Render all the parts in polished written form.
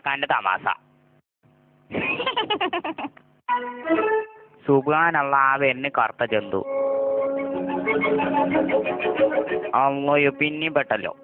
ചെറുപ്പക്കാരന്റെ തമാശ. സുബ്ഹാനല്ലാ, വരുന്ന കറുത്ത ജന്തു. അമ്മയോ പിന്നെയും പെട്ടല്ലോ.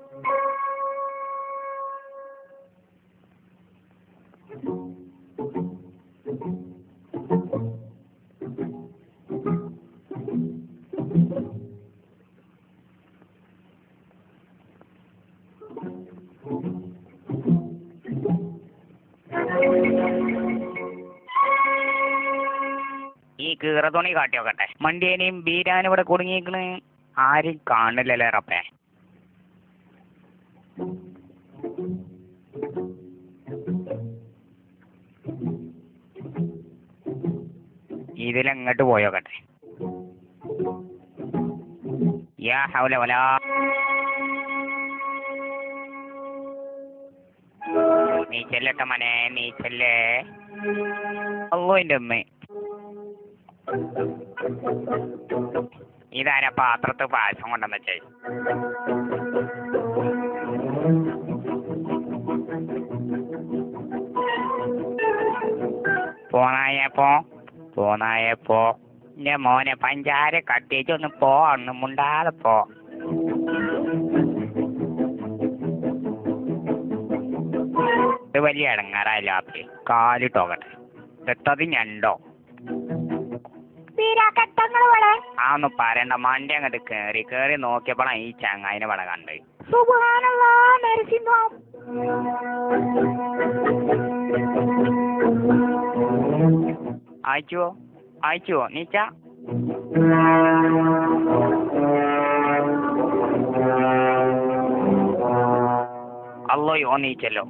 ഈ കീറ തുണി കാട്ടി നോക്കട്ടെ. മണ്ടിയേനെയും ബീരാനും ഇവിടെ കുടുങ്ങിയിരിക്കണ്. ആരും കാണില്ലല്ലേ റബ്ബേ. ഇതിലെങ്ങോട്ട് പോയോക്കട്ടെ. യാ ഹൗല വലാ. നീ ചെല്ലട്ടെ മനെ, നീ ചെല്ലേ. അല്ലോ എൻ്റെ അമ്മ. ഇതാരാ പാത്രത്ത് പായസം കൊണ്ടെന്ന് വെച്ചേ? പോന്നായപ്പോ എന്റെ മോനെ പഞ്ചാര കട്ടിച്ചൊന്ന് ഒന്ന് മുണ്ടാതെ പോ. ഇത് വലിയ ഇടങ്ങാറായല്ലോ. ആപ്പി കാലിട്ടോക്കട്ടെ. എത്തത് ഞണ്ടോ? ആ ഒന്ന് പറയണ്ട. മണ്ടി അങ്ങോട്ട് കേറി നോക്കിയപ്പോഴാണ് ഈ ചങ്ങായിനെ പട കണ്ട്. അയച്ചുവോ നീച്ച? അല്ലോയോ നീച്ചല്ലോ.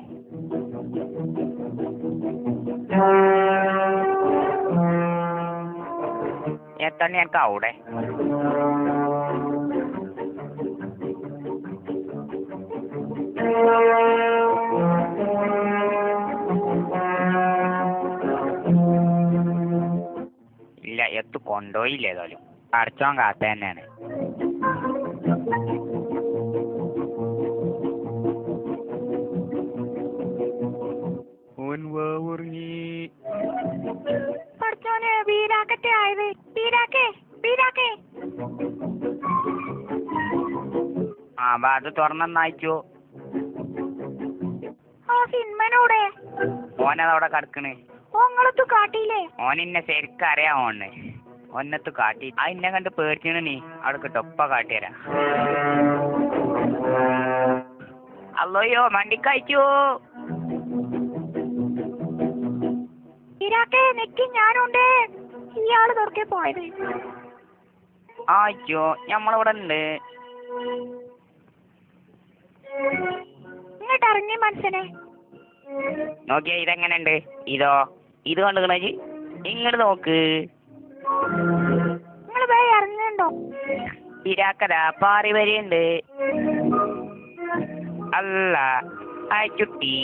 എത്തണ്ണി എനിക്ക് അവിടെ ഇല്ല. എത്ത് കൊണ്ടുപോയില്ല. ഏതായാലും അടച്ചോൻ കാത്ത തന്നെയാണ്. അത് തുറന്നയച്ചോ. ഓനതവിടെ കിടക്കണ്. ഓനെന്നെ ശരിക്കും അറിയാമോണ്. ഒന്നത്ത് കാട്ടി ഇന്നെ കണ്ട് പേടിച്ചണ. നീ അവിടെ കിട്ടൊപ്പ കാട്ടിത്തരാ. അല്ലോയോ മണ്ടിക്കയച്ചോ. ഞാനുണ്ട്. ഇയാള് തുറക്കെ പോയത്. ആയിച്ചോ ഞമ്മളിവിടെ ഉണ്ട്. ഇങ്ങോട്ട് ഇറങ്ങി മനുഷ്യനെ. നോക്കിയാ ഇതെങ്ങനെയുണ്ട്? ഇത് കണ്ടുകണേ. ഇങ്ങോട്ട് നോക്ക്. നിങ്ങൾ പോയി ഇറങ്ങണ്ടോ? ഇരാക്കട പാറി വരെയുണ്ട്. അല്ല ചുട്ടി.